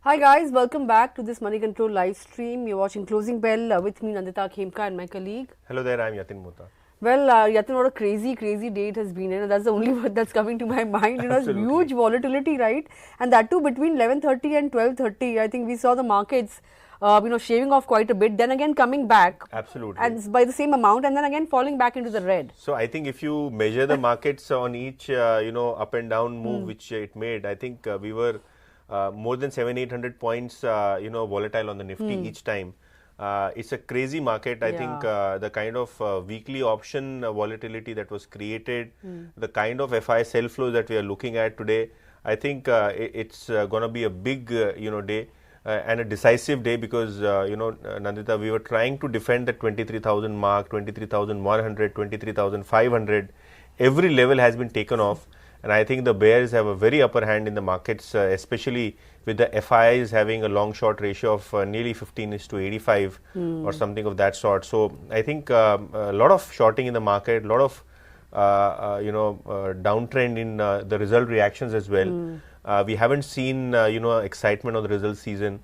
Hi guys, welcome back to this Money Control live stream. You're watching Closing Bell with me, Nandita Khemka, and my colleague. Hello there, I'm Yatin Mota. Well, Yatin, what a crazy day it has been. That's the only word that's coming to my mind. Absolutely. Huge volatility, right? And that too between 11:30 and 12:30. I think we saw the markets, shaving off quite a bit. Then again coming back, Absolutely. and by the same amount, and then again falling back into the red. So I think if you measure the markets on each, up and down move which it made, I think we were more than 700-800 points, volatile on the Nifty each time. It's a crazy market. I think the kind of weekly option volatility that was created, the kind of FI sell flows that we are looking at today, I think it's going to be a big, day. And a decisive day because, Nandita, we were trying to defend the 23,000 mark, 23,100, 23,500. Every level has been taken off. And I think the bears have a very upper hand in the markets, especially with the FIs having a long short ratio of nearly 15:85 or something of that sort. So I think a lot of shorting in the market, a lot of downtrend in the result reactions as well. We haven't seen excitement on the result season,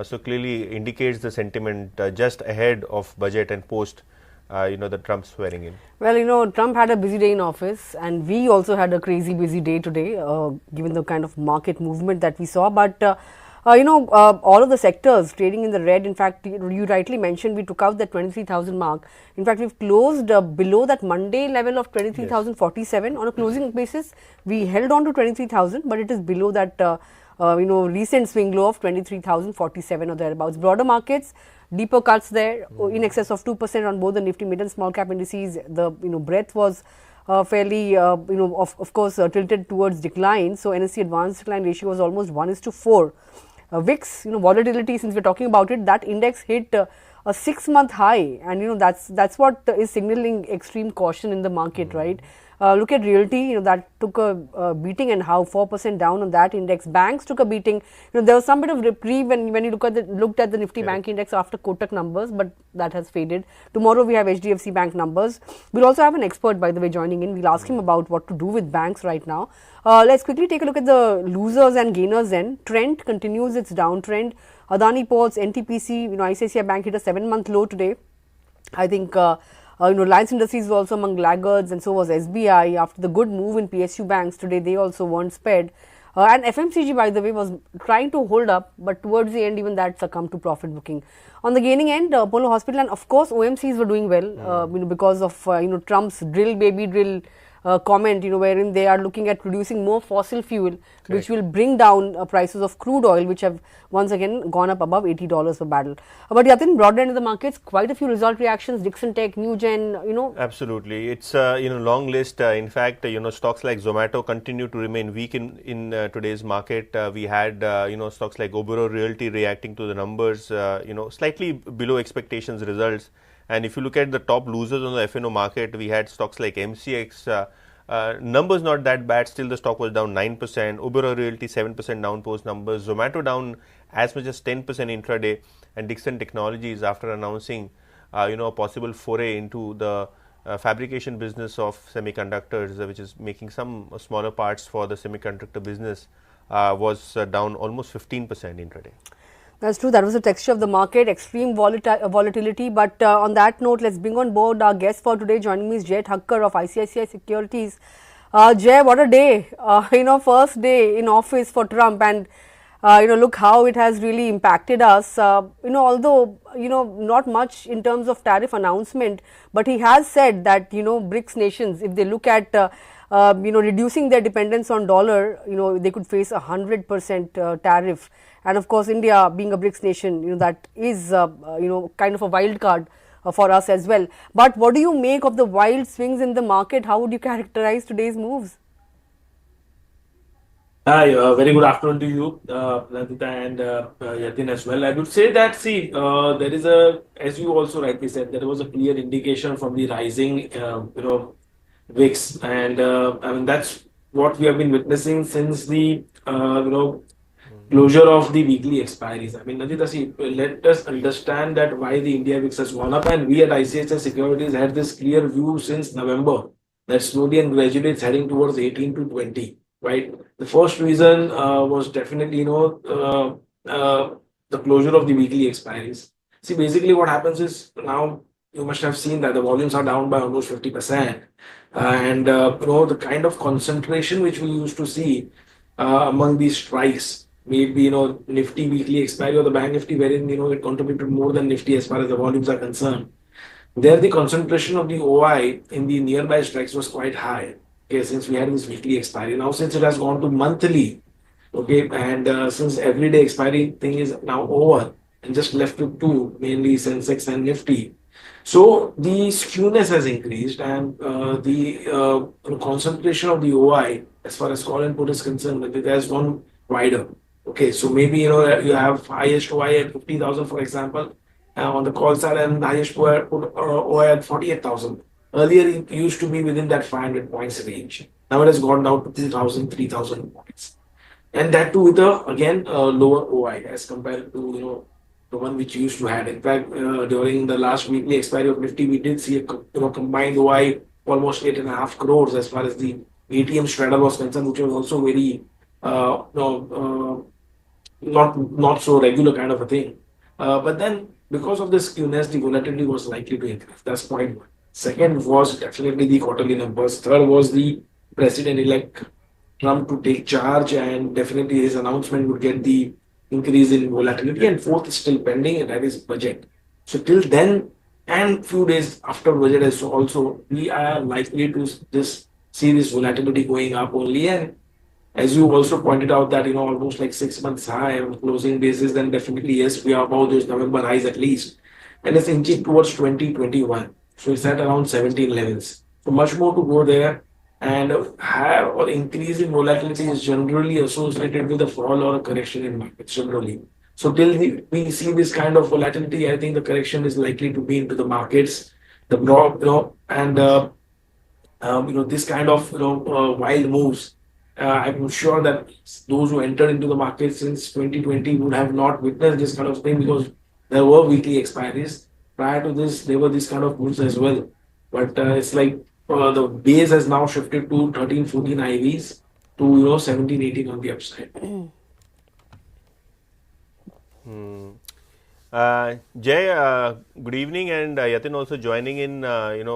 so clearly indicates the sentiment just ahead of budget and post the Trump swearing in. Well, Trump had a busy day in office, and we also had a crazy busy day today, given the kind of market movement that we saw. But all of the sectors trading in the red. In fact, you rightly mentioned we took out the 23,000 mark. In fact, we've closed below that Monday level of 23,047 on a closing basis. We held on to 23,000, but it is below that recent swing low of 23,047 or thereabouts. Broader markets, deeper cuts there, in excess of 2% on both the Nifty mid and small cap indices. The breadth was fairly, of course, tilted towards decline. So NSE advanced decline ratio was almost 1:4. VIX, volatility, since we're talking about it, that index hit a 6-month high, and that's what is signaling extreme caution in the market, right? Look at Realty, that took a beating, and how 4% down on that index. Banks took a beating. There was some bit of reprieve when you looked at the Nifty Bank index after Kotak numbers, but that has faded. Tomorrow we have HDFC Bank numbers. We'll also have an expert, by the way, joining in. We'll ask him about what to do with banks right now. Let's quickly take a look at the losers and gainers then. Trend continues its downtrend. Adani Ports, NTPC, ICICI Bank hit a 7-month low today. I think Reliance Industries was also among laggards, and so was SBI. After the good move in PSU banks today, they also weren't spared. And FMCG, by the way, was trying to hold up, but towards the end, even that succumbed to profit booking. On the gaining end, Apollo Hospital and, of course, OMCs were doing well, because of Trump's drill baby drill comment, wherein they are looking at producing more fossil fuel, which will bring down prices of crude oil, which have once again gone up above $80 per barrel. But Yatin, broader end of the markets, quite a few result reactions. Dixon Tech, Newgen, Absolutely, it's a long list. In fact, stocks like Zomato continue to remain weak in today's market. We had stocks like Obero Realty reacting to the numbers, slightly below expectations results. And if you look at the top losers on the F&O market, we had stocks like MCX, numbers not that bad, still the stock was down 9%, Obero Realty 7% down post numbers, Zomato down as much as 10% intraday, and Dixon Technologies, after announcing a possible foray into the fabrication business of semiconductors, which is making some smaller parts for the semiconductor business, was down almost 15% intraday. That's true. That was the texture of the market, extreme volatility. But on that note, let's bring on board our guest for today. Joining me is Jay Thakkar of ICICI Securities. Jay, what a day! First day in office for Trump, and look how it has really impacted us. Although not much in terms of tariff announcement, but he has said that BRICS nations, if they look at reducing their dependence on dollar, they could face 100% tariff. And of course, India being a BRICS nation, that is, kind of a wild card for us as well. But what do you make of the wild swings in the market? How would you characterize today's moves? Hi, very good afternoon to you, Nandita and Yatin as well. I would say that, see, there is as you also rightly said, there was a clear indication from the rising, VIX, and I mean that's what we have been witnessing since the, closure of the weekly expiries. I mean, Nandita, see, let us understand that why the India VIX has gone up, and we at ICICI Securities had this clear view since November that slowly and gradually it's heading towards 18 to 20. Right. The first reason was definitely, the closure of the weekly expiries. See, basically what happens is now you must have seen that the volumes are down by almost 50%. And the kind of concentration which we used to see among these strikes, maybe Nifty weekly expiry or the Bank Nifty, wherein it contributed more than Nifty as far as the volumes are concerned. There, the concentration of the OI in the nearby strikes was quite high. Okay, since we had this weekly expiry. Now, since it has gone to monthly, okay, and since everyday expiry thing is now over and just left with two, mainly Sensex and Nifty. So the skewness has increased and the concentration of the OI as far as call and put is concerned, it has gone wider. Okay, so maybe you have highest OI at 50,000, for example, on the call side, and highest OI at 48,000. Earlier, it used to be within that 500 points range. Now it has gone down to 2,000, 3,000 points, and that too with a lower OI as compared to the one which you used to had. In fact, during the last weekly expiry of Nifty, we did see a combined OI almost 8.5 crores as far as the ATM straddle was concerned, which was also very not so regular kind of a thing. But then because of this skewness, the volatility was likely to increase. That's point one. Second was definitely the quarterly numbers. Third was the president-elect Trump to take charge, and definitely his announcement would get the increase in volatility. And fourth is still pending, and that is budget. So till then, and few days after budget is also, we are likely to just see this volatility going up only. And as you also pointed out that almost like 6 months high on closing basis, then definitely yes, we are above those November highs at least, and it's inching towards 2021. So it's at around 17 levels. So much more to go there, and have or increase in volatility is generally associated with a fall or a correction in markets generally. So till we see this kind of volatility, I think the correction is likely to be into the markets, the and this kind of wild moves. I'm sure that those who entered into the market since 2020 would have not witnessed this kind of thing, because there were weekly expiries. Prior to this, there were these kind of moves as well. But it's like the base has now shifted to 13, 14 IVs to 17, 18 on the upside. Jay, good evening, and Yatin also joining in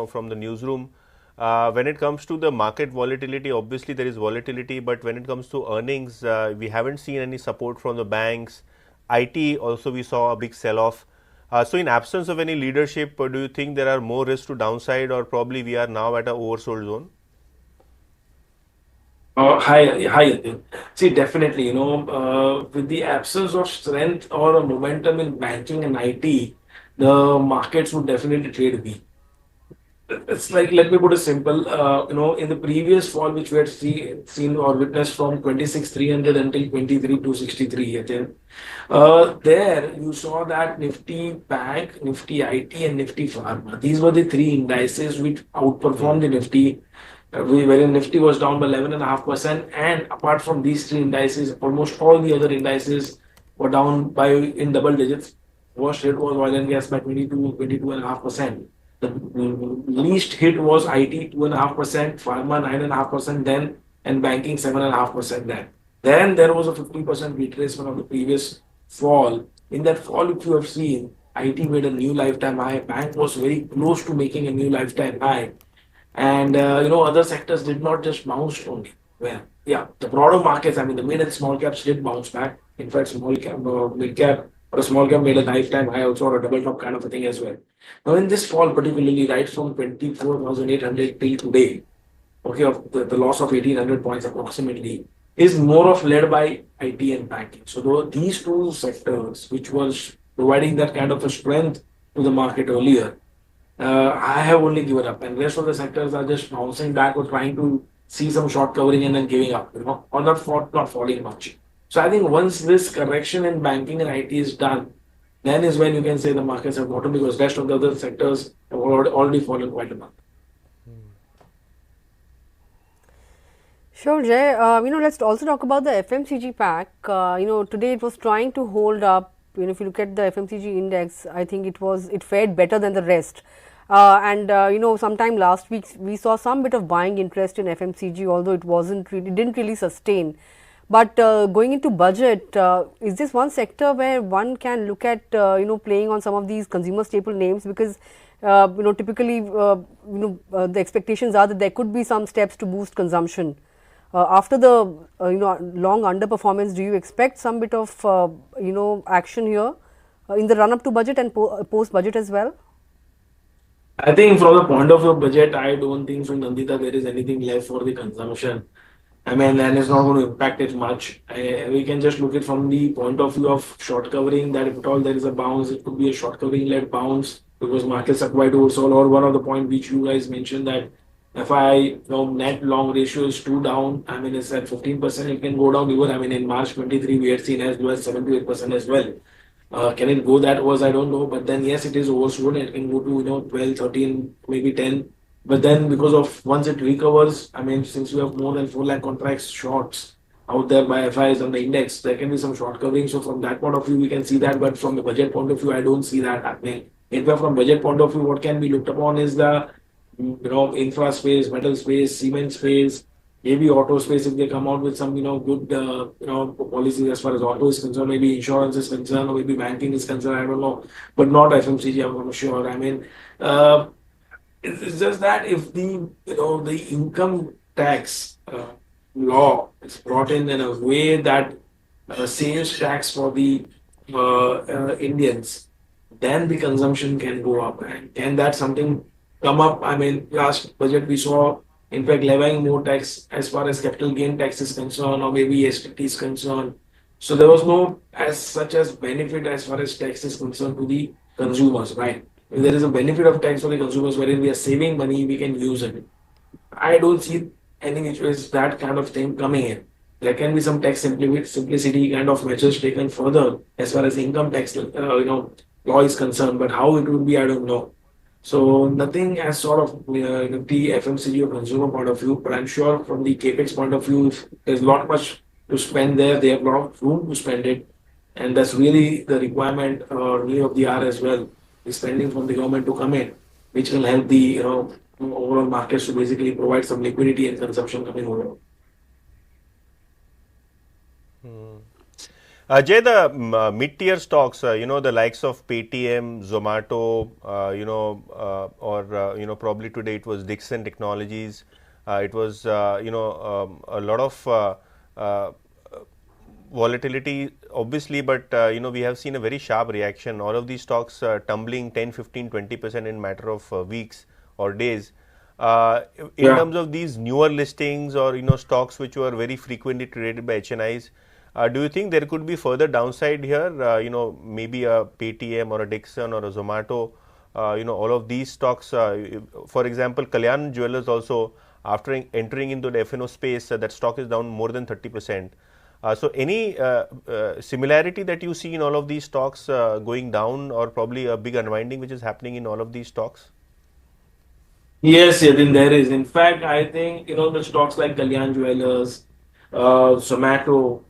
from the newsroom. When it comes to the market volatility, obviously there is volatility, but when it comes to earnings, we haven't seen any support from the banks. IT also we saw a big sell-off. So in absence of any leadership, do you think there are more risks to downside, or probably we are now at an oversold zone? Hi, Yatin. See, definitely, with the absence of strength or a momentum in banking and IT, the markets would definitely trade weak. It's like, let me put it simple. In the previous fall, which we had seen or witnessed from 26,300 until 23,263, I think, there you saw that Nifty Bank, Nifty IT, and Nifty Pharma. These were the three indices which outperformed the Nifty. Wherein Nifty was down by 11.5%, and apart from these three indices, almost all the other indices were down by in double digits. Worst hit was oil and gas by 22.5%. The least hit was IT 2.5%, pharma 9.5% then, and banking 7.5% then. Then there was a 50% retracement of the previous fall. In that fall, if you have seen, IT made a new lifetime high. Bank was very close to making a new lifetime high. And other sectors did not just bounce only. Well, yeah, the broader markets, I mean, the mid and small caps did bounce back. In fact, small cap, mid cap, or a small cap made a lifetime high also, or a double top kind of a thing as well. Now, in this fall, particularly right from 24,800 till today, okay, of the loss of 1,800 points approximately, is more of led by IT and banking. So these two sectors, which was providing that kind of a strength to the market earlier, I have only given up, and rest of the sectors are just bouncing back or trying to see some short covering and then giving up, or not falling much. So I think once this correction in banking and IT is done, then is when you can say the markets have bottomed, because rest of the other sectors have already fallen quite a bit. Sure, Jay. Let's also talk about the FMCG pack. Today it was trying to hold up. If you look at the FMCG index, I think it fared better than the rest. Sometime last week we saw some bit of buying interest in FMCG, although it didn't really sustain. But going into budget, is this one sector where one can look at playing on some of these consumer staple names? Because typically the expectations are that there could be some steps to boost consumption. After the long underperformance, do you expect some bit of action here in the run up to budget and post budget as well? I think from the point of view of budget, I don't think so, Nandita, there is anything left for the consumption. I mean, and it's not going to impact it much. We can just look at from the point of view of short covering, that if at all there is a bounce, it could be a short covering led bounce because markets are quite oversold. Or one of the point which you guys mentioned that if net long ratio is too down, I mean, it's at 15%, it can go down even. I mean, in March 23, we had seen as low as 7 to 8% as well. Can it go that was? I don't know. But then, yes, it is oversold. It can go to, 12, 13, maybe 10. But then because of once it recovers, I mean, since we have more than 4 lakh contracts shorts out there by FIs on the index, there can be some short covering. So from that point of view, we can see that. But from the budget point of view, I don't see that happening. In fact, from budget point of view, what can be looked upon is the, infra space, metal space, cement space, maybe auto space if they come out with some, good, policies as far as auto is concerned, maybe insurance is concerned, or maybe banking is concerned, I don't know, but not FMCG, I'm not sure. I mean, it's just that if the income tax law is brought in a way that sales tax for the Indians, then the consumption can go up. And can that something come up? I mean, last budget we saw, in fact, levying more tax as far as capital gain tax is concerned, or maybe STT is concerned. So there was no as such as benefit as far as tax is concerned to the consumers, right? If there is a benefit of tax for the consumers wherein we are saving money, we can use it. I don't see any which is that kind of thing coming in. There can be some tax simplicity kind of measures taken further as far as income tax, law is concerned. But how it would be, I don't know. So nothing as sort of the FMCG or consumer point of view. But I'm sure from the capex point of view, if there's not much to spend there, they have a lot of room to spend it, and that's really the requirement or need of the hour as well. The spending from the government to come in, which will help the overall markets to basically provide some liquidity and consumption coming over. Jay, the mid-tier stocks, the likes of Paytm, Zomato, probably today it was Dixon Technologies. It was, a lot of volatility, obviously, but we have seen a very sharp reaction. All of these stocks tumbling 10, 15, 20% in matter of weeks or days. In terms of these newer listings or stocks which were very frequently traded by HNIs, do you think there could be further downside here? Maybe a Paytm or a Dixon or a Zomato. All of these stocks. For example, Kalyan Jewellers also, after entering into the F&O space, that stock is down more than 30%. So any similarity that you see in all of these stocks going down, or probably a big unwinding which is happening in all of these stocks? Yes, Yatin, there is. In fact, I think, the stocks like Kalyan Jewellers, Zomato,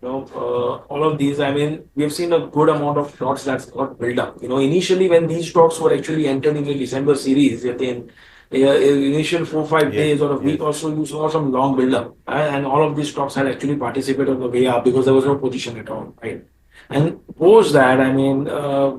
all of these, I mean, we've seen a good amount of shorts that's got built up. Initially when these stocks were actually entered in the December series, Yatin, initial 4-5 days or a week or so, you saw some long build up, and all of these stocks had actually participated on the way up because there was no position at all, right? And post that, I mean,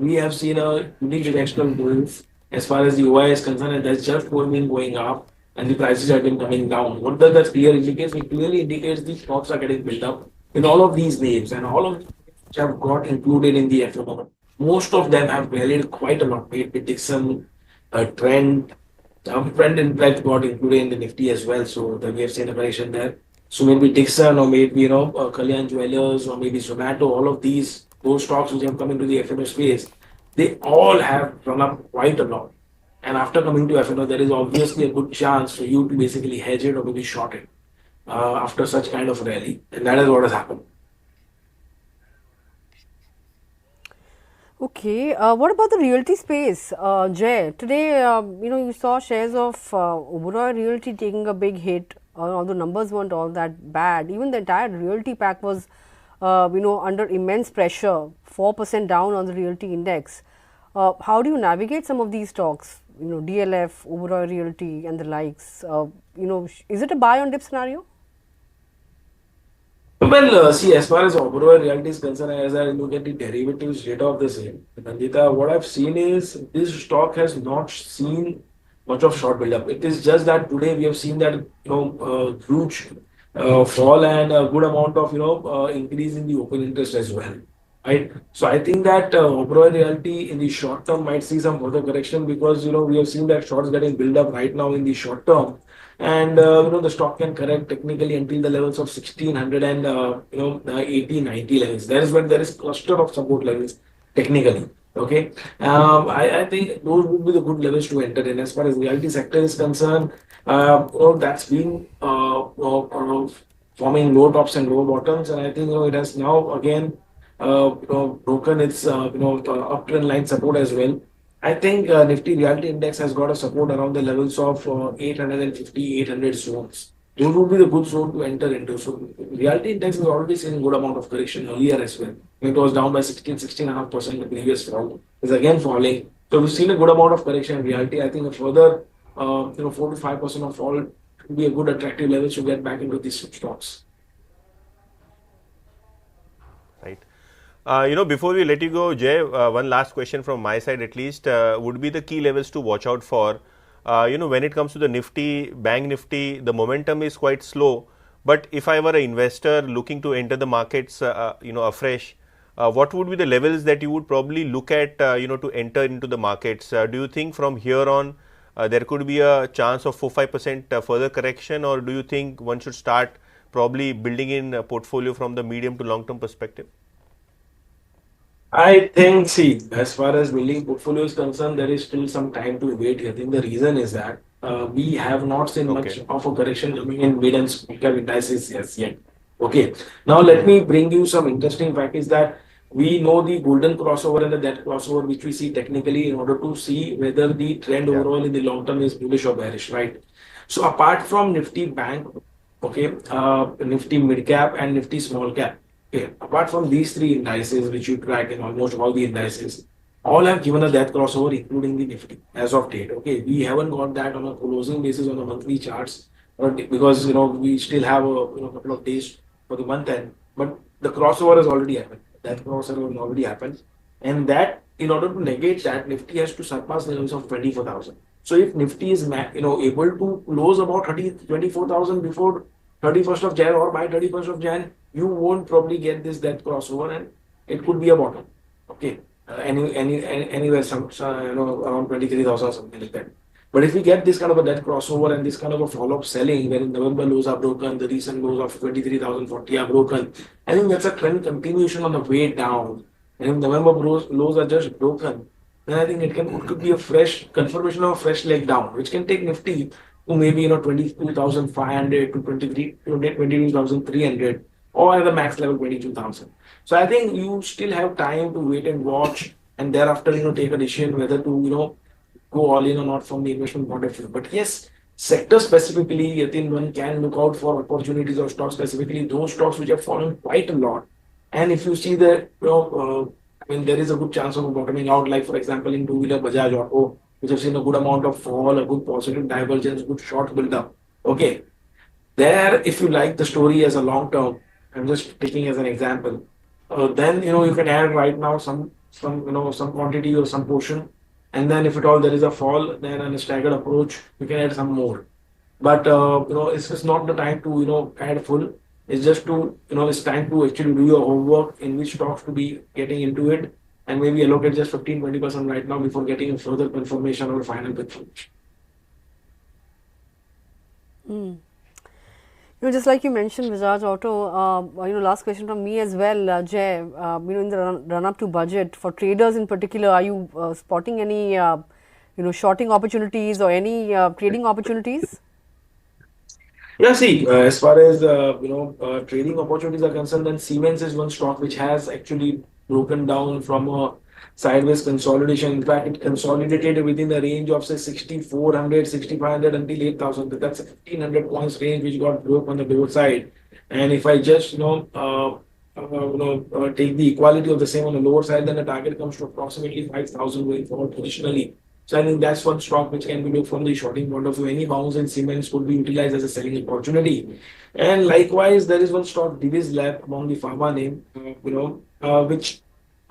we have seen a unique directional move as far as the OI is concerned, and that's just been going up, and the prices have been coming down. What does that clear indicates? It clearly indicates the stocks are getting built up in all of these names, and all of which have got included in the FMO. Most of them have rallied quite a lot. Maybe Dixon, Trend. Trend in fact got included in the Nifty as well, so that we have seen a correction there. So maybe Dixon or maybe Kalyan Jewellers or maybe Zomato, all of those stocks which have come into the FMO space, they all have run up quite a lot. And after coming to FMO, there is obviously a good chance for you to basically hedge it or maybe short it after such kind of rally, and that is what has happened. Okay, what about the realty space, Jay? Today, you saw shares of Oberoi Realty taking a big hit, although numbers weren't all that bad. Even the entire realty pack was, under immense pressure, 4% down on the realty index. How do you navigate some of these stocks? DLF, Oberoi Realty, and the likes. Is it a buy on dip scenario? Well, see, as far as overall reality is concerned, as I look at the derivatives data of the same, Nandita, what I've seen is this stock has not seen much of short build-up. It is just that today we have seen that huge fall and a good amount of increase in the open interest as well. Right. So I think that overall reality in the short term might see some further correction because we have seen that shorts getting built up right now in the short term, and the stock can correct technically until the levels of 1600 and 80 90 levels. That is when there is cluster of support levels technically. Okay. I think those would be the good levels to enter in. As far as reality sector is concerned, that's been forming low tops and low bottoms, and I think it has now again broken its uptrend line support as well. I think Nifty Realty Index has got a support around the levels of 850, 800 zones. Those would be the good zone to enter into. So Realty Index has already seen a good amount of correction earlier as well. It was down by 16.5% in the previous fall. It's again falling. So we've seen a good amount of correction in Realty. I think a further 4 to 5% of fall would be a good attractive level to get back into these stocks. Right. Before we let you go, Jay, one last question from my side at least would be the key levels to watch out for. When it comes to the Nifty, Bank Nifty, the momentum is quite slow. But if I were an investor looking to enter the markets, afresh, what would be the levels that you would probably look at, to enter into the markets? Do you think from here on there could be a chance of 4-5% further correction, or do you think one should start probably building in a portfolio from the medium to long term perspective? I think, see, as far as building portfolio is concerned, there is still some time to wait. I think the reason is that we have not seen much Okay. of a correction coming in mid and small cap indices as yet. Okay. Now, let me bring you some interesting fact is that we know the golden crossover and the death crossover, which we see technically in order to see whether the trend Yeah. overall in the long term is bullish or bearish, right? So, apart from Nifty Bank, okay, Nifty Midcap and Nifty Small Cap. Okay, apart from these three indices which you track in almost all the indices, all have given a death crossover, including the Nifty as of date. Okay, we haven't got that on a closing basis on the monthly charts, but because we still have a couple of days for the month end, but the crossover has already happened. That crossover has already happened, and that in order to negate that, Nifty has to surpass the levels of 24,000. So if Nifty is able to close about 24,000 before 31st of Jan or by 31st of Jan, you won't probably get this death crossover, and it could be a bottom. Okay, anywhere around 23,000 or something like that. But if we get this kind of a death crossover and this kind of a follow-up selling, where in November lows are broken, the recent lows of 23,040 are broken, I think that's a trend continuation on the way down. And if November lows are just broken, then I think it could be a fresh confirmation of a fresh leg down, which can take Nifty to maybe 22,500 to 22,300, or at the max level 22,000. So I think you still have time to wait and watch, and thereafter take a decision whether to go all in or not from the investment point of view. But yes, sector specifically, I think one can look out for opportunities or stocks, specifically those stocks which have fallen quite a lot. And if you see that, I mean, there is a good chance of bottoming out, like for example, in two-wheeler Bajaj Auto, which have seen a good amount of fall, a good positive divergence, good short build up. Okay. There, if you like the story as a long term, I'm just taking as an example, then you can add right now some quantity or some portion, and then if at all there is a fall, then on a staggered approach, you can add some more. But it's not the time to add full. It's just to it's time to actually do your homework in which stocks to be getting into it, and maybe allocate just 15-20% right now before getting a further confirmation or final confirmation. Just like you mentioned, Bajaj Auto, last question from me as well, Jay, in the run up to budget, for traders in particular, are you spotting any, shorting opportunities or any trading opportunities? Yeah, see, as far as trading opportunities are concerned, then Siemens is one stock which has actually broken down from a sideways consolidation. In fact, it consolidated within the range of say 6,400, 6,500 until 8,000. That's a 1,500 points range which got broke on the lower side. And if I just take the equality of the same on the lower side, then the target comes to approximately 5,000 going forward positionally. So I think that's one stock which can be looked from the shorting point of view. Any bounce in Siemens could be utilized as a selling opportunity. And likewise, there is one stock, Divi's Lab, among the pharma name, which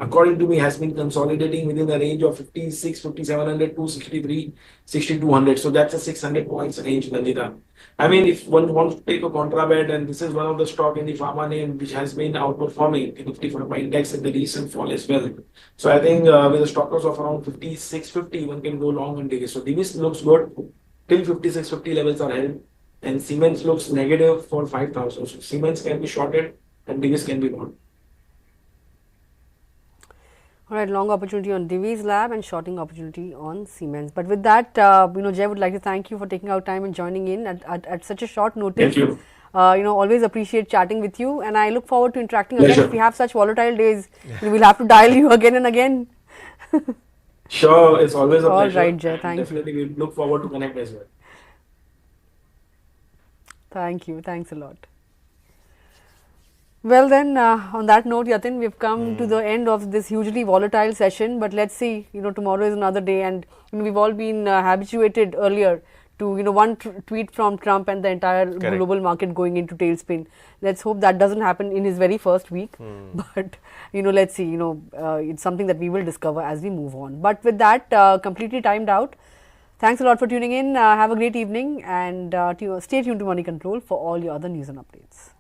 according to me has been consolidating within the range of 56, 5700 to 63, 6200. So that's a 600 points range, Nandita. I mean, if one wants to take a contra bet, and this is one of the stock in the pharma name which has been outperforming the Nifty Pharma Index in the recent fall as well. So I think with a stock loss of around 56.50, one can go long on Divis. So Divis looks good till 56.50 levels are held, and Siemens looks negative for 5,000. So Siemens can be shorted and Divis can be bought. All right, long opportunity on Divi's Lab and shorting opportunity on Siemens. But with that, Jay would like to thank you for taking out time and joining in at such a short notice. Thank you. Always appreciate chatting with you, and I look forward to interacting Pleasure. again. If we have such volatile days, we'll have to dial you again and again. Sure, it's always a pleasure. All right, Jay, thank you. Definitely, we look forward to connect as well. Thank you. Thanks a lot. Well then, on that note, Yatin, we've come to the end of this hugely volatile session. But let's see, tomorrow is another day, and we've all been habituated earlier to one tweet from Trump and the entire global market going into tailspin. Let's hope that doesn't happen in his very first week. But let's see. It's something that we will discover as we move on. But with that, completely timed out. Thanks a lot for tuning in. Have a great evening, and stay tuned to Money Control for all your other news and updates.